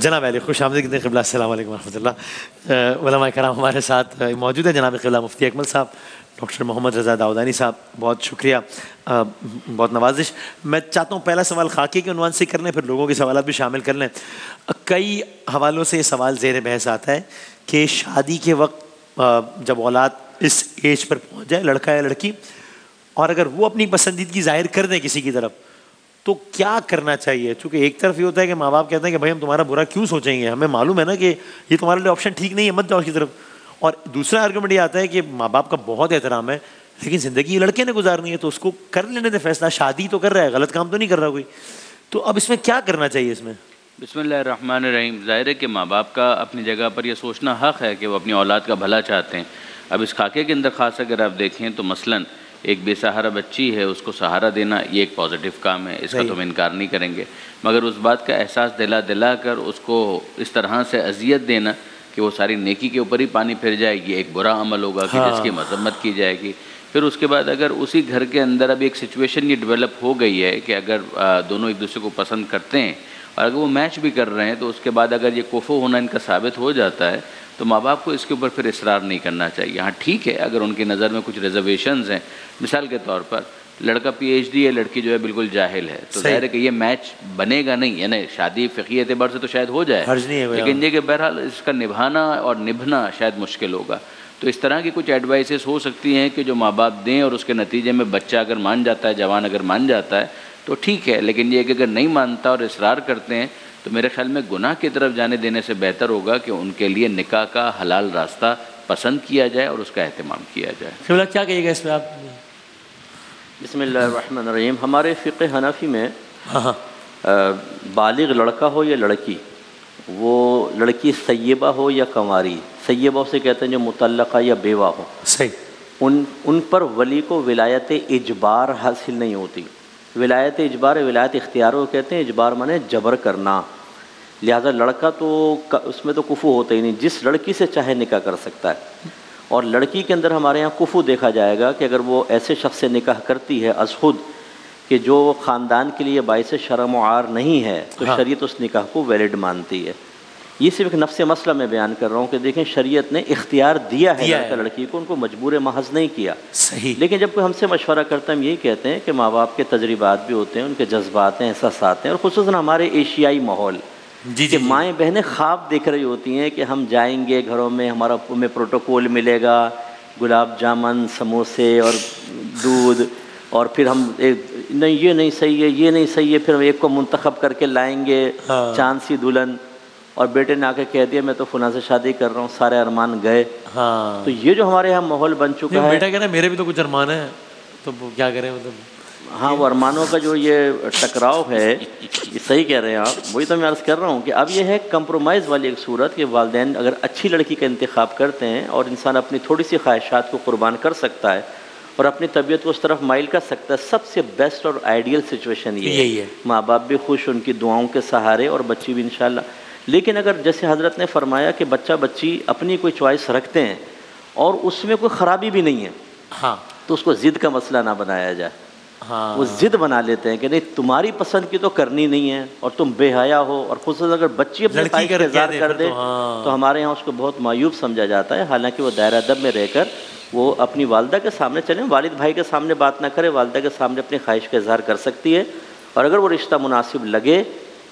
جناب علی خوش آمدید قبلہ، السلام علیکم ورحمۃ اللہ. علماء کرام ہمارے ساتھ موجود ہیں. جناب قبلہ مفتی اکمل صاحب، ڈاکٹر محمد رضا داؤدانی صاحب، بہت شکریہ، بہت نوازش. میں چاہتا ہوں پہلا سوال خاکی کے عنوان سے کر لیں، پھر لوگوں کے سوالات بھی شامل کر لیں. کئی حوالوں سے یہ سوال زیر بحث آتا ہے کہ شادی کے وقت جب اولاد اس ایج پر پہنچ جائے، لڑکا یا لڑکی، اور اگر وہ اپنی پسندیدگی ظاہر کر دیں کسی کی طرف، تو کیا کرنا چاہیے؟ چونکہ ایک طرف یہ ہوتا ہے کہ ماں باپ کہتے ہیں کہ بھائی ہم تمہارا برا کیوں سوچیں گے، ہمیں معلوم ہے نا کہ یہ تمہارے لیے آپشن ٹھیک نہیں ہے، مت جاؤ اس کی طرف. اور دوسرا آرگومنٹ یہ آتا ہے کہ ماں باپ کا بہت احترام ہے، لیکن زندگی یہ لڑکے نے گزارنی ہے تو اس کو کر لینے دیں فیصلہ، شادی تو کر رہا ہے، غلط کام تو نہیں کر رہا کوئی. تو اب اس میں کیا کرنا چاہیے؟ اس میں بسم اللہ الرحمن الرحیم. ظاہر ہے کہ ماں باپ کا اپنی جگہ پر یہ سوچنا حق ہے کہ وہ اپنی اولاد کا بھلا چاہتے ہیں. اب اس خاکے کے اندر خاص اگر آپ دیکھیں تو مثلاً ایک بے سہارا بچی ہے، اس کو سہارا دینا یہ ایک پازیٹیو کام ہے، اس کا تو ہم انکار نہیں کریں گے. مگر اس بات کا احساس دلا کر اس کو اس طرح سے اذیت دینا کہ وہ ساری نیکی کے اوپر ہی پانی پھر جائے گی، ایک برا عمل ہوگا کہ جس کی مذمت کی جائے گی. پھر اس کے بعد اگر اسی گھر کے اندر اب ایک سچویشن یہ ڈیولپ ہو گئی ہے کہ اگر دونوں ایک دوسرے کو پسند کرتے ہیں اور اگر وہ میچ بھی کر رہے ہیں، تو اس کے بعد اگر یہ کوفو ہونا ان کا ثابت ہو جاتا ہے تو ماں باپ کو اس کے اوپر پھر اصرار نہیں کرنا چاہیے. ہاں ٹھیک ہے، اگر ان کی نظر میں کچھ ریزرویشنز ہیں، مثال کے طور پر لڑکا پی ایچ ڈی ہے، لڑکی جو ہے بالکل جاہل ہے، تو ظاہر ہے کہ یہ میچ بنے گا نہیں. یعنی شادی فقہی اعتبار سے تو شاید ہو جائے، لیکن یہ کہ بہرحال اس کا نبھانا اور نبھنا شاید مشکل ہوگا. تو اس طرح کی کچھ ایڈوائسز ہو سکتی ہیں کہ جو ماں باپ دیں، اور اس کے نتیجے میں بچہ اگر مان جاتا ہے، جوان اگر مان جاتا ہے تو ٹھیک ہے. لیکن یہ کہ اگر نہیں مانتا اور اصرار کرتے ہیں تو میرے خیال میں گناہ کی طرف جانے دینے سے بہتر ہوگا کہ ان کے لیے نکاح کا حلال راستہ پسند کیا جائے اور اس کا اہتمام کیا جائے. شملہ کیا کہیے گا اس پہ آپ؟ بسم اللہ الرحمن الرحیم. ہمارے فقہ حنفی میں بالغ لڑکا ہو یا لڑکی، وہ لڑکی سیبہ ہو یا کنواری، سیبہ سے کہتے ہیں جو مطلقہ یا بیوہ ہو، صحیح، ان پر ولی کو ولایت اجبار حاصل نہیں ہوتی. ولایت اجبار ولایت اختیار کو کہتے ہیں. اجبار مانے جبر کرنا. لہذا لڑکا تو اس میں تو کفو ہوتا ہی نہیں، جس لڑکی سے چاہے نکاح کر سکتا ہے. اور لڑکی کے اندر ہمارے یہاں کفو دیکھا جائے گا کہ اگر وہ ایسے شخص سے نکاح کرتی ہے از خود کہ جو خاندان کے لیے باعث شرم و عار نہیں ہے، تو شریعت اس نکاح کو ویلڈ مانتی ہے. یہ صرف ایک نفس مسئلہ میں بیان کر رہا ہوں کہ دیکھیں شریعت نے اختیار دیا ہے لڑکا لڑکی کو، ان کو مجبور محض نہیں کیا. صحیح. لیکن جب کوئی ہم سے مشورہ کرتا ہے ہم یہی کہتے ہیں کہ ماں باپ کے تجربات بھی ہوتے ہیں، ان کے جذبات ہیں، احساسات ہیں، اور خصوصاً ہمارے ایشیائی ماحول کہ مائیں بہنیں خواب دیکھ رہی ہوتی ہیں کہ ہم جائیں گے گھروں میں، ہمارا میں پروٹوکول ملے گا، گلاب جامن، سموسے اور دودھ، اور پھر ہم نہیں یہ نہیں صحیح ہے، یہ نہیں صحیح ہے، پھر ہم ایک کو منتخب کر کے لائیں گے چاند سی دلہن، اور بیٹے نے آ کے کہہ دیا میں تو فلاں سے شادی کر رہا ہوں، سارے ارمان گئے. تو یہ جو ہمارے یہاں ماحول بن چکا ہے، بیٹا کہنا میرے بھی تو کچھ ارمان ہے، تو کیا کریں مطلب. ہاں وہ ارمانوں کا جو یہ ٹکراؤ ہے، یہ صحیح کہہ رہے ہیں آپ. وہی تو میں عرض کر رہا ہوں کہ اب یہ ہے کمپرومائز والی ایک صورت کہ والدین اگر اچھی لڑکی کا انتخاب کرتے ہیں اور انسان اپنی تھوڑی سی خواہشات کو قربان کر سکتا ہے اور اپنی طبیعت کو اس طرف مائل کر سکتا ہے، سب سے بیسٹ اور آئیڈیل سچویشن یہ ہے. ماں باپ بھی خوش، ان کی دعاؤں کے سہارے، اور بچی بھی انشاءاللہ. لیکن اگر جیسے حضرت نے فرمایا کہ بچہ بچی اپنی کوئی چوائس رکھتے ہیں اور اس میں کوئی خرابی بھی نہیں ہے، تو اس کو ضد کا مسئلہ نہ بنایا جائے. وہ ضد بنا لیتے ہیں کہ نہیں تمہاری پسند کی تو کرنی نہیں ہے اور تم بے حیا ہو، اور خصوصاً اگر بچی اپنے خواہش کا اظہار کر دے تو ہمارے یہاں اس کو بہت معیوب سمجھا جاتا ہے. حالانکہ وہ دائرہ ادب میں رہ کر وہ اپنی والدہ کے سامنے چلیں، والد بھائی کے سامنے بات نہ کرے، والدہ کے سامنے اپنی خواہش کا اظہار کر سکتی ہے، اور اگر وہ رشتہ مناسب لگے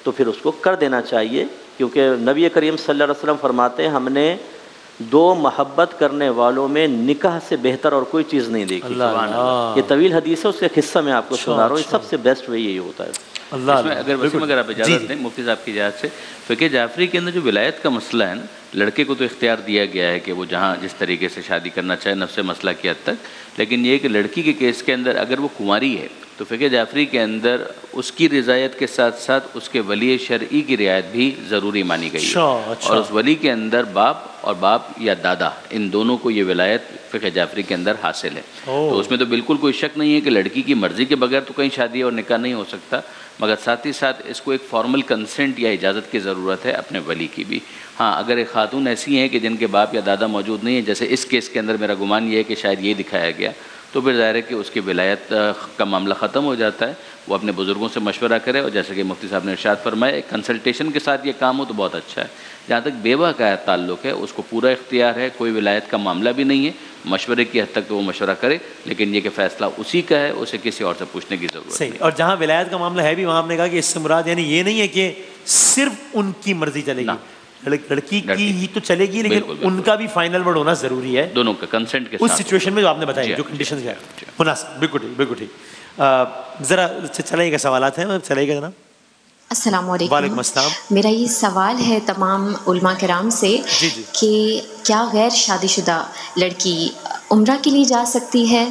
تو پھر اس کو کر دینا چاہیے. کیونکہ نبی کریم صلی اللہ علیہ وسلم فرماتے ہیں ہم نے دو محبت کرنے والوں میں نکاح سے بہتر اور کوئی چیز نہیں دیکھی. یہ طویل حدیث ہے، اس کا قصہ میں آپ کو سنا رہا ہوں. یہ سب سے بیسٹ وے یہی ہوتا ہے. اس میں اگر آپ اجازت دیں مفتی صاحب کی اجازت سے، فقہ جعفری کے اندر جو ولایت کا مسئلہ ہے نا، لڑکے کو تو اختیار دیا گیا ہے کہ وہ جہاں جس طریقے سے شادی کرنا چاہے نفس مسئلہ کی حد تک، لیکن یہ کہ لڑکی کے کیس کے اندر اگر وہ کنواری ہے تو فقہ جعفری کے اندر اس کی رضایت کے ساتھ ساتھ اس کے ولی شرعی کی رعایت بھی ضروری مانی گئی ہے. اور اس ولی کے اندر باپ یا دادا، ان دونوں کو یہ ولایت فقہ جعفری کے اندر حاصل ہے. تو اس میں تو بالکل کوئی شک نہیں ہے کہ لڑکی کی مرضی کے بغیر تو کہیں شادی اور نکاح نہیں ہو سکتا، مگر ساتھ ہی ساتھ اس کو ایک فارمل کنسنٹ یا اجازت کی ضرورت ہے اپنے ولی کی بھی. ہاں اگر ایک خاتون ایسی ہیں کہ جن کے باپ یا دادا موجود نہیں ہیں، جیسے اس کیس کے اندر میرا گمان یہ ہے کہ شاید یہ دکھایا گیا، تو پھر ظاہر ہے کہ اس کی ولایت کا معاملہ ختم ہو جاتا ہے. وہ اپنے بزرگوں سے مشورہ کرے, اور جیسے کہ مفتی صاحب نے ارشاد فرمایا ایک کنسلٹیشن کے ساتھ یہ کام ہو تو بہت اچھا ہے. جہاں تک بیوہ کا تعلق ہے اس کو پورا اختیار ہے, کوئی ولایت کا معاملہ بھی نہیں ہے, مشورے کی حد تک تو وہ مشورہ کرے, لیکن یہ کہ فیصلہ اسی کا ہے, اسے کسی اور سے پوچھنے کی ضرورت صحیح. اور جہاں ولایت کا معاملہ ہے بھی وہاں آپ نے کہا کہ اس سے مراد یعنی یہ نہیں ہے کہ صرف ان کی مرضی چلے گی, لڑکی کی ہی تو چلے گی, لیکن ان کا بھی فائنل ورڈ ہونا ضروری ہے, دونوں کا کنسنٹ کے ساتھ, اس سچویشن میں جو آپ نے بتائی جو کنڈیشنز ہے مناسب. بالکل ٹھیک, بالکل ٹھیک. ذرا چلائیے گا, سوالات ہیں, چلائیے گا جناب. السلام علیکم. وعلیکم السلام. میرا یہ سوال ہے تمام علماء کرام سے کہ کیا غیر شادی شدہ لڑکی عمرہ کے لیے جا سکتی ہے؟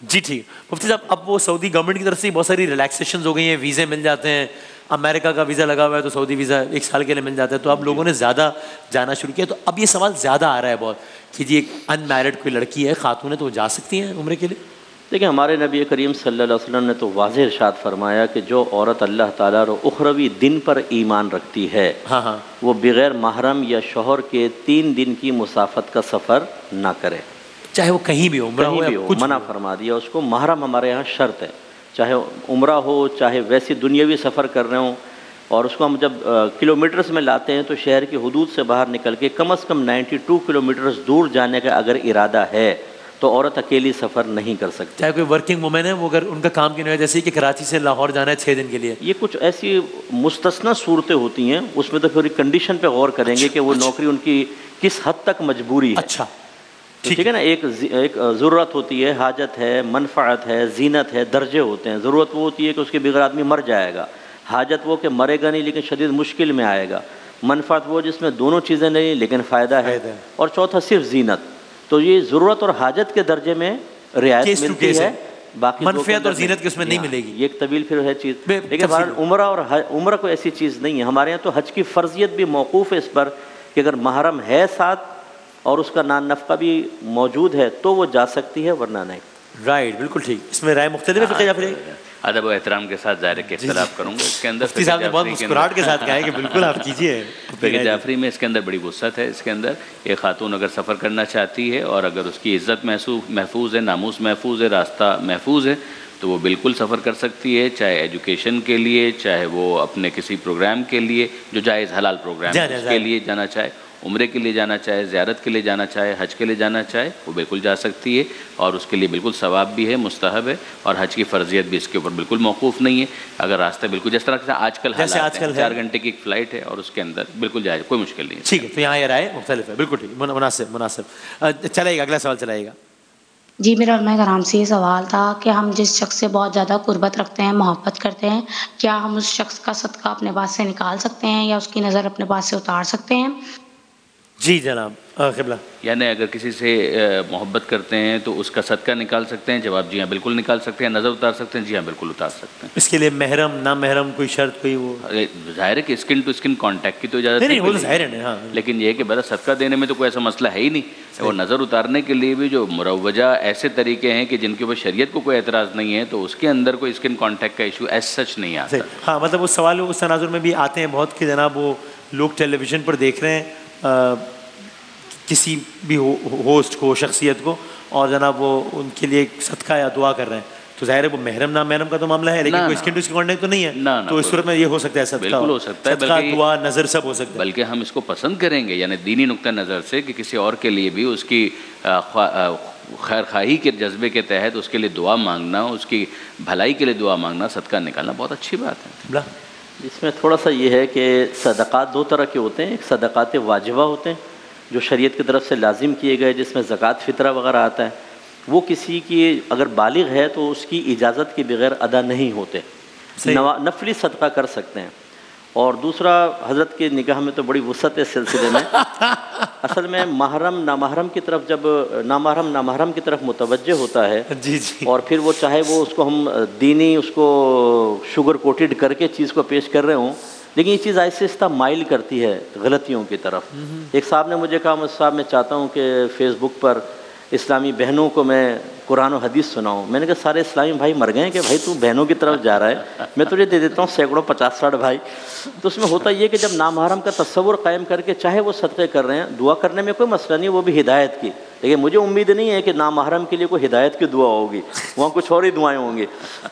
جی ٹھیک. مفتی صاحب اب وہ سعودی گورنمنٹ کی طرف سے بہت ساری ریلیکسیشنز ہو گئی ہیں, ویزے مل جاتے ہیں, امریکہ کا ویزا لگا ہوا ہے تو سعودی ویزا 1 سال کے لیے مل جاتا ہے, تو اب لوگوں نے زیادہ جانا شروع کیا. تو اب یہ سوال زیادہ آ رہا ہے بہت کہ جی ایک ان میرڈ کوئی لڑکی ہے, خاتون ہے, تو وہ جا سکتی ہیں عمرے کے لیے؟ دیکھیں ہمارے نبی کریم صلی اللہ علیہ وسلم نے تو واضح ارشاد فرمایا کہ جو عورت اللہ تعالیٰ اور اخروی دن پر ایمان رکھتی ہے وہ بغیر محرم یا شوہر کے 3 دن کی مسافت کا سفر نہ کرے, چاہے وہ کہیں بھی عمرہ ہو, منع فرما دیا اس کو. محرم ہمارے یہاں شرط ہے, چاہے عمرہ ہو چاہے ویسی دنیاوی سفر کر رہے ہوں, اور اس کو ہم جب کلومیٹرز میں لاتے ہیں تو شہر کی حدود سے باہر نکل کے کم از کم 92 کلومیٹرز دور جانے کا اگر ارادہ ہے تو عورت اکیلی سفر نہیں کر سکتی. چاہے کوئی ورکنگ وومن ہے, وہ اگر ان کا کام کی نہیں ہے, جیسے کہ کراچی سے لاہور جانا ہے 6 دن کے لیے, یہ کچھ ایسی مستثنی صورتیں ہوتی ہیں, اس میں تو پھر کنڈیشن پہ غور کریں گے کہ وہ نوکری ان کی کس حد تک مجبوری ہے. اچھا ٹھیک ہے نا. ایک ضرورت ہوتی ہے, حاجت ہے, منفعت ہے, زینت ہے, درجے ہوتے ہیں. ضرورت وہ ہوتی ہے کہ اس کے بغیر آدمی مر جائے گا, حاجت وہ کہ مرے گا نہیں لیکن شدید مشکل میں آئے گا, منفعت وہ جس میں دونوں چیزیں نہیں لیکن فائدہ ہے, اور چوتھا صرف زینت. تو یہ ضرورت اور حاجت کے درجے میں رعایت ملتی ہے, باقی منفعت اور زینت کی اس میں نہیں ملے گی. یہ ایک طویل پھر ہے چیز. لیکن عمرہ اور عمرہ کوئی ایسی چیز نہیں ہے. ہمارے یہاں تو حج کی فرضیت بھی موقوف ہے اس پر کہ اگر محرم ہے ساتھ اور اس کا نان نفقہ بھی موجود ہے تو وہ جا سکتی ہے, ورنہ نہیں. رائٹ, بالکل ٹھیک. اس میں رائے مختلف ہے. پھر ادب و احترام کے ساتھ ظاہر کے اختلاف کروں گا. اس کے اندر مفتی صاحب نے بہت مسکراہٹ کے ساتھ کہا ہے کہ بالکل آپ کیجیے. فقہ جعفری میں اس کے اندر بڑی وسعت ہے. اس کے اندر ایک خاتون اگر سفر کرنا چاہتی ہے اور اگر اس کی عزت محفوظ ہے, ناموس محفوظ ہے, راستہ محفوظ ہے, تو وہ بالکل سفر کر سکتی ہے, چاہے ایجوکیشن کے لیے, چاہے وہ اپنے کسی پروگرام کے لیے جو جائز حلال پروگرام ہے اس کے لیے جانا چاہے, عمرے کے لیے جانا چاہے, زیارت کے لیے جانا چاہے, حج کے لیے جانا چاہے, وہ بالکل جا سکتی ہے. اور اس کے لیے بالکل ثواب بھی ہے, مستحب ہے, اور حج کی فرضیت بھی اس کے اوپر بالکل موقوف نہیں ہے. اگر راستہ بالکل جس طرح سے آج کل 4 گھنٹے کی ایک فلائٹ ہے اور اس کے اندر بالکل جائے, کوئی مشکل نہیں ہے. ٹھیک ہے, تو یہاں یہ رائے مختلف ہے. بالکل ٹھیک, مناسب. چلے گا, اگلا سوال چلائے گا. جی, میرا علماء کرام سے یہ سوال تھا کہ ہم جس شخص سے بہت زیادہ قربت رکھتے ہیں, محبت کرتے ہیں, کیا ہم اس شخص کا صدقہ اپنے پاس سے نکال سکتے ہیں یا اس کی نظر اپنے پاس سے اتار سکتے ہیں؟ جی جناب قبلہ. یعنی اگر کسی سے محبت کرتے ہیں تو اس کا صدقہ نکال سکتے ہیں؟ جواب جی ہاں, بالکل نکال سکتے ہیں. نظر اتار سکتے ہیں؟ جی ہاں, بالکل اتار سکتے ہیں. اس کے لیے محرم نہ محرم کوئی شرط کوئی وہ ظاہر ہے کہ اسکن ٹو اسکن کانٹیکٹ کی تو اجازت نہیں, وہ ظاہر ہے. ہاں, لیکن یہ کہ بڑا صدقہ دینے میں تو کوئی ایسا مسئلہ ہے ہی نہیں. اور نظر اتارنے کے لیے بھی جو مروجہ ایسے طریقے ہیں کہ جن کے اوپر شریعت کو کوئی اعتراض نہیں ہے, تو اس کے اندر کوئی اسکن کانٹیکٹ کا ایشو ایز سچ نہیں آتا. ہاں, مطلب وہ سوال اس تناظر میں بھی آتے ہیں بہت کہ جناب وہ لوگ ٹیلی ویژن پر دیکھ رہے ہیں کسی بھی ہوسٹ کو, شخصیت کو, اور جناب وہ ان کے لیے صدقہ یا دعا کر رہے ہیں, تو ظاہر ہے وہ محرم نہ محرم کا تو معاملہ ہے, لیکن کوئی اسکن ٹو اسکن کانٹیکٹ تو نہیں ہے. تو اس صورت میں یہ ہو سکتا ہے صدقہ, بالکل ہو سکتا ہے, صدقہ, دعا, نظر سب ہو سکتا ہے. بلکہ ہم اس کو پسند کریں گے, یعنی دینی نقطہ نظر سے کہ کسی اور کے لیے بھی اس کی خیر خواہی کے جذبے کے تحت اس کے لیے دعا مانگنا, اس کی بھلائی کے لیے دعا مانگنا, صدقہ نکالنا بہت اچھی بات ہے. اس میں تھوڑا سا یہ ہے کہ صدقات 2 طرح کے ہوتے ہیں. ایک صدقات واجبہ ہوتے ہیں جو شریعت کی طرف سے لازم کیے گئے, جس میں زکوٰۃ فطرہ وغیرہ آتا ہے. وہ کسی کی اگر بالغ ہے تو اس کی اجازت کے بغیر ادا نہیں ہوتے, نفلی صدقہ کر سکتے ہیں. اور دوسرا, حضرت کی نگاہ میں تو بڑی وسعت ہے اس سلسلے میں. اصل میں محرم نامحرم کی طرف جب نامحرم کی طرف متوجہ ہوتا ہے, اور پھر وہ چاہے وہ اس کو ہم دینی اس کو شوگر کوٹڈ کر کے چیز کو پیش کر رہے ہوں, لیکن یہ چیز آہستہ آہستہ مائل کرتی ہے غلطیوں کی طرف. ایک صاحب نے مجھے کہا, صاحب میں چاہتا ہوں کہ فیس بک پر اسلامی بہنوں کو میں قرآن و حدیث سناؤں. میں نے کہا سارے اسلامی بھائی مر گئے ہیں کہ بھائی تو بہنوں کی طرف جا رہا ہے, میں تجھے دے دیتا ہوں سینکڑوں 50-60 بھائی. تو اس میں ہوتا یہ کہ جب نامحرم کا تصور قائم کر کے چاہے وہ صدقے کر رہے ہیں, دعا کرنے میں کوئی مسئلہ نہیں, وہ بھی ہدایت کی, لیکن مجھے امید نہیں ہے کہ نامحرم کے لیے کوئی ہدایت کی دعا ہوگی, وہاں کچھ اور ہی دعائیں ہوں گی.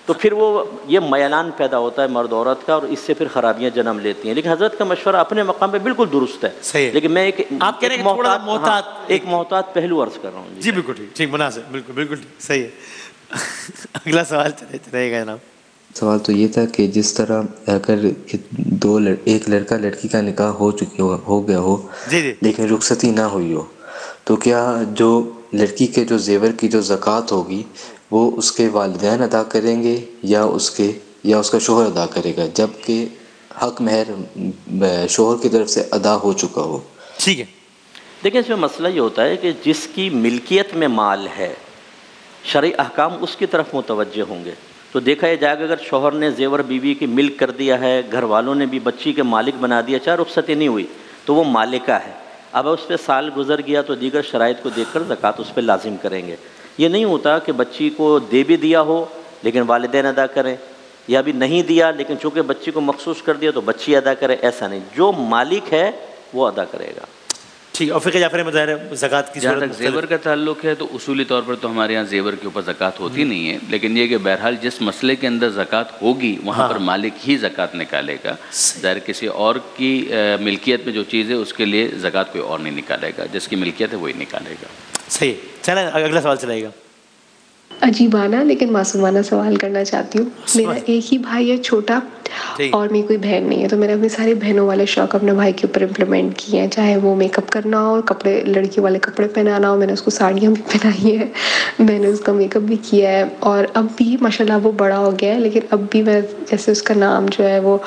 تو پھر وہ یہ میلان پیدا ہوتا ہے مرد عورت کا, اور اس سے پھر خرابیاں جنم لیتی ہیں. لیکن حضرت کا مشورہ اپنے مقام پہ بالکل درست ہے, لیکن میں ایک محتاط پہلو عرض کر رہا ہوں. جی بالکل ٹھیک, مناسب, بالکل بالکل صحیح ہے. اگلا سوال رہے گا جناب. سوال تو یہ تھا کہ جس طرح اگر ایک لڑکا لڑکی کا نکاح ہو گیا ہو لیکن رخصتی نہ ہوئی ہو, تو کیا جو لڑکی کے جو زیور کی جو زکوٰۃ ہوگی وہ اس کے والدین ادا کریں گے یا اس کا شوہر ادا کرے گا, جبکہ حق مہر شوہر کی طرف سے ادا ہو چکا ہو؟ ٹھیک ہے. دیکھیں اس میں مسئلہ یہ ہوتا ہے کہ جس کی ملکیت میں مال ہے, شرعی احکام اس کی طرف متوجہ ہوں گے. تو دیکھا یہ جائے گا اگر شوہر نے زیور بیوی کی ملک کر دیا ہے, گھر والوں نے بھی بچی کے مالک بنا دیا, چاہے رخصتی نہیں ہوئی, تو وہ مالکہ ہے. اب اس پہ سال گزر گیا تو دیگر شرائط کو دیکھ کر زکوٰۃ اس پہ لازم کریں گے. یہ نہیں ہوتا کہ بچی کو دے بھی دیا ہو لیکن والدین ادا کریں, یا بھی نہیں دیا لیکن چونکہ بچی کو مخصوص کر دیا تو بچی ادا کرے, ایسا نہیں. جو مالک ہے وہ ادا کرے گا. ٹھیک. اور فقہ جعفری میں ظاہر ہے زکوٰۃ کی جہاں تک زیور کا تعلق ہے تو اصولی طور پر تو ہمارے یہاں زیور کے اوپر زکوٰۃ ہوتی نہیں ہے, لیکن یہ کہ بہرحال جس مسئلے کے اندر زکوٰۃ ہوگی وہاں پر مالک ہی زکوٰۃ نکالے گا. ظاہر کسی اور کی ملکیت میں جو چیز ہے اس کے لیے زکوٰۃ کوئی اور نہیں نکالے گا, جس کی ملکیت ہے وہی نکالے گا. صحیح. چلیں اگلا سوال چلائے گا. عجیبانہ لیکن معصومانہ سوال کرنا چاہتی ہوں. میرا ایک ہی بھائی ہے چھوٹا, اور میری کوئی بہن نہیں ہے, تو میں نے اپنے سارے بہنوں والے شوق اپنے بھائی کے اوپر امپلیمنٹ کیے ہیں, چاہے وہ میک اپ کرنا ہو, کپڑے لڑکی والے کپڑے پہنانا ہو. میں نے اس کو ساڑیاں بھی پہنائی ہیں, میں نے اس کا میک اپ بھی کیا ہے, اور اب بھی ماشاءاللہ وہ بڑا ہو گیا ہے, لیکن اب بھی میں جیسے اس کا نام جو ہے وہ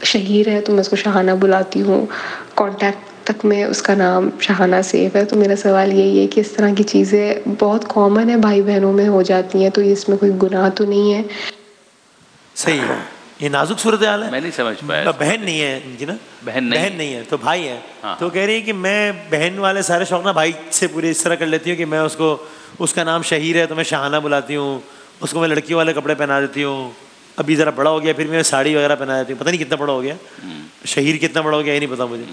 شہیر ہے تو میں اس کو شاہانہ بلاتی ہوں, کانٹیکٹ تک میں اس کا نام شاہانہ سیف ہے. تو میرا سوال یہی ہے کہ اس طرح کی چیزیں بہت کامن ہے, بھائی بہنوں میں ہو جاتی ہیں, تو اس میں کوئی گناہ تو نہیں ہے؟ صحیح ہے. یہ نازک صورتحال ہے. میں نہیں سمجھ پایا. بہن نہیں ہے ان کی نا, بہن نہیں ہے تو بھائی ہے. تو کہہ رہی ہے کہ میں بہن والے سارے شوق نا بھائی سے پورے اس طرح کر لیتی ہوں کہ میں اس کا نام شہیر ہے تو میں شاہانہ بلاتی ہوں, اس کو میں لڑکی والے کپڑے پہنا دیتی ہوں. ابھی ذرا بڑا ہو گیا پھر میں ساڑی وغیرہ پہنا دیتی ہوں. پتہ نہیں کتنا بڑا ہو گیا, شہیر کتنا بڑا ہو گیا یہ نہیں پتا مجھے,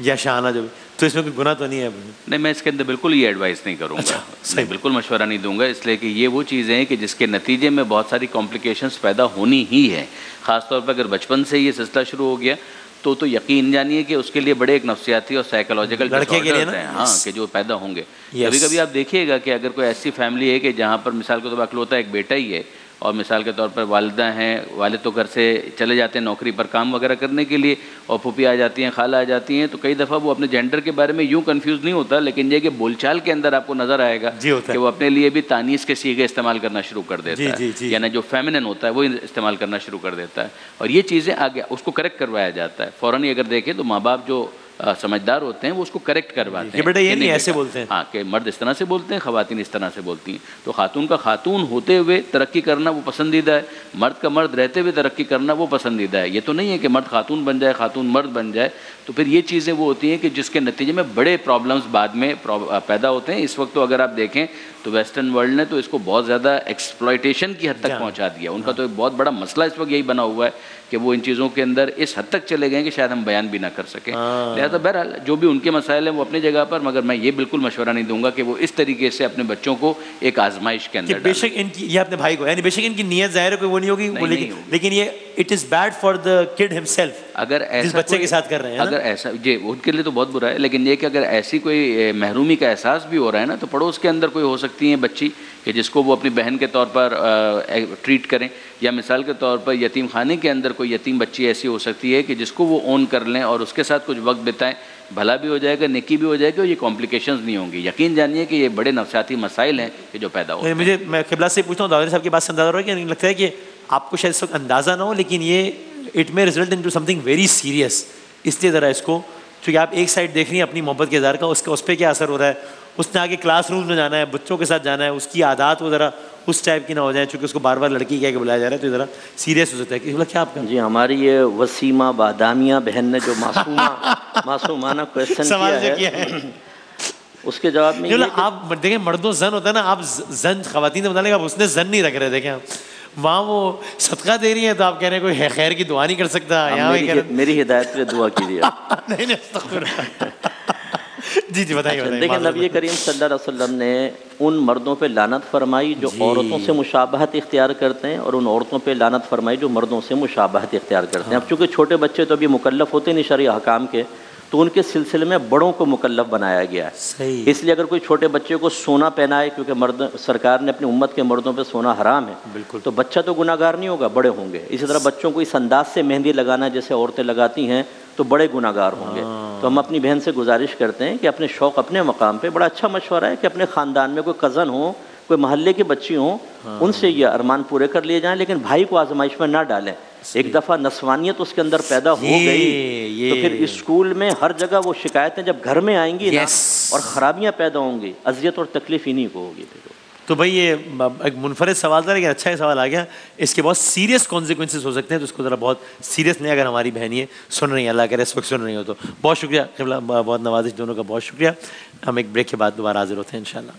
یا شاہانہ جو بھی. تو اس میں کوئی گناہ تو نہیں ہے؟ نہیں, میں اس کے اندر بالکل یہ ایڈوائس نہیں کروں گا, میں بالکل مشورہ نہیں دوں گا, اس لیے کہ یہ وہ چیزیں ہیں کہ جس کے نتیجے میں بہت ساری کمپلیکیشنز پیدا ہونی ہی ہے. خاص طور پر اگر بچپن سے یہ سلسلہ شروع ہو گیا تو یقین جانیے کہ اس کے لیے بڑے ایک نفسیاتی اور سائیکولوجیکل ڈسارڈرز ہیں ہاں کہ جو پیدا ہوں گے. کبھی کبھی آپ دیکھیے گا کہ اگر کوئی ایسی فیملی ہے کہ جہاں پر مثال کے طور پر اکلوتا ایک بیٹا ہی ہے, اور مثال کے طور پر والدہ ہیں, والد تو گھر سے چلے جاتے ہیں نوکری پر کام وغیرہ کرنے کے لیے, اور پھوپھی آ جاتی ہیں, خالہ آ جاتی ہیں, تو کئی دفعہ وہ اپنے جینڈر کے بارے میں یوں کنفیوز نہیں ہوتا, لیکن یہ کہ بول چال کے اندر آپ کو نظر آئے گا کہ وہ اپنے لیے بھی تانیث کے صیغے استعمال کرنا شروع کر دیتا ہے, یعنی جو فیمنن ہوتا ہے وہ استعمال کرنا شروع کر دیتا ہے. اور یہ چیزیں آگے اس کو کریکٹ کروایا جاتا ہے فوراً ہی. اگر دیکھیں تو ماں باپ جو سمجھدار ہوتے ہیں وہ اس کو کریکٹ کرواتے ہیں, بیٹا یہ نہیں ایسے بولتے ہیں, ہاں کہ مرد اس طرح سے بولتے ہیں, خواتین اس طرح سے بولتی ہیں. تو خاتون کا خاتون ہوتے ہوئے ترقی کرنا وہ پسندیدہ ہے, مرد کا مرد رہتے ہوئے ترقی کرنا وہ پسندیدہ ہے. یہ تو نہیں ہے کہ مرد خاتون بن جائے, خاتون مرد بن جائے. تو پھر یہ چیزیں وہ ہوتی ہیں کہ جس کے نتیجے میں بڑے پرابلمس بعد میں پیدا ہوتے ہیں. اس وقت تو اگر آپ دیکھیں تو ویسٹرن ورلڈ نے تو اس کو بہت زیادہ ایکسپلائٹیشن کی حد تک پہنچا دیا. ان کا تو ایک بہت بڑا مسئلہ اس وقت یہی بنا ہوا ہے کہ وہ ان چیزوں کے اندر اس حد تک چلے گئے کہ شاید ہم بیان بھی نہ کر سکیں. لہٰذا بہرحال جو بھی ان کے مسائل ہیں وہ اپنی جگہ پر, مگر میں یہ بالکل مشورہ نہیں دوں گا کہ وہ اس طریقے سے اپنے بچوں کو ایک آزمائش کے اندر بے شک ان کی, یہ اپنے بھائی کو, یعنی بے شک ان کی نیت ظاہر ہے کوئی وہ نہیں ہوگی, لیکن یہ it is bad for the could himself. اگر ایسا بچے کے ساتھ کر رہے ہیں, اگر ایسا جی ان کے لیے تو بہت برا ہے, لیکن یہ کہ اگر ایسی کوئی محرومی کا احساس بھی ہو رہا ہے نا, تو پڑوس کے اندر کوئی ہو سکتی ہے بچی کہ جس کو وہ اپنی بہن کے طور پر ٹریٹ کریں, یا مثال کے طور پر یتیم خانے کے اندر کوئی یتیم بچی ایسی ہو سکتی ہے کہ جس کو وہ اون کر لیں اور اس کے ساتھ کچھ وقت بتائیں, بھلا بھی ہو جائے گا, نیکی بھی ہو جائے گی, اور یہ کمپلیکیشنز نہیں ہوں گی. یقین جانیے کہ یہ بڑے نفسیاتی مسائل ہیں کہ جو پیدا ہوتے ہیں. مجھے میں قبلہ سے پوچھتا ہوں, دادا صاحب کی بات سے اندازہ ہو رہا ہے کہ لگتا ہے کہ آپ کو شاید اس وقت اندازہ نہ ہو, لیکن یہ اٹ میں result into something very serious. اس لیے ذرا اس کو, چونکہ آپ ایک سائڈ دیکھ رہی ہیں اپنی محبت کے اظہار کا, اس پہ کیا اثر ہو رہا ہے. اس نے آگے کلاس روم میں جانا ہے, بچوں کے ساتھ جانا ہے, اس کی عادات وہ ذرا اس ٹائپ کی نہ ہو جائیں, چونکہ اس کو بار بار لڑکی کہہ کے بلایا جا رہا ہے, تو ذرا سیریس ہو سکتا ہے. کیا آپ کا جی ہماری یہ وسیمہ بادامیہ بہن نے جو معصومانہ کویشچن کیا ہے, اس کے جواب میں آپ دیکھیں مردوں زن ہوتا ہے نا, آپ زن خواتین سے بتانے کا اس نے زن نہیں رکھ رہے, دیکھیں وہاں وہ صدقہ دے رہی ہیں تو آپ کہہ رہے ہیں کوئی خیر کی دعا نہیں کر سکتا, میری ہدایت پہ دعا کیجیے. جی جی بتائیے. دیکھیں نبی کریم صلی اللہ علیہ وسلم نے ان مردوں پہ لعنت فرمائی جو عورتوں سے مشابہت اختیار کرتے ہیں, اور ان عورتوں پہ لعنت فرمائی جو مردوں سے مشابہت اختیار کرتے ہیں. اب چونکہ چھوٹے بچے تو ابھی مکلف ہوتے نہیں شرعی احکام کے, تو ان کے سلسلے میں بڑوں کو مکلف بنایا گیا ہے. اس لیے اگر کوئی چھوٹے بچے کو سونا پہنائے, کیونکہ مرد سرکار نے اپنی امت کے مردوں پہ سونا حرام ہے, بالکل, تو بچہ تو گناہ گار نہیں ہوگا, بڑے ہوں گے. اسی طرح بچوں کو اس انداز سے مہندی لگانا جیسے عورتیں لگاتی ہیں تو بڑے گناہ گار ہوں گے. تو ہم اپنی بہن سے گزارش کرتے ہیں کہ اپنے شوق اپنے مقام پہ, بڑا اچھا مشورہ ہے کہ اپنے خاندان میں کوئی کزن ہو, کوئی محلے کی بچی ہوں, ان سے یہ ارمان پورے کر لیے جائیں, لیکن بھائی کو آزمائش میں نہ ڈالیں. ایک دفعہ نسوانیت اس کے اندر پیدا ہو گئی تو پھر اسکول میں ہر جگہ وہ شکایتیں جب گھر میں آئیں گی نا, اور خرابیاں پیدا ہوں گی, اذیت اور تکلیف انہیں کو ہوگی. تو بھائی یہ ایک منفرد سوال تھا لیکن اچھا سوال آ گیا. اس کے بہت سیریس کانسیکوینسز ہو سکتے ہیں, تو اس کو ذرا بہت سیریس نہیں, اگر ہماری بہنیں سن رہی ہیں, اللہ کرے اس وقت سن رہی ہو تو. بہت شکریہ قبلہ, بہت نوازش دونوں کا, بہت شکریہ. ہم ایک بریک کے بعد دوبارہ حاضر ہوتے ہیں انشاءاللہ.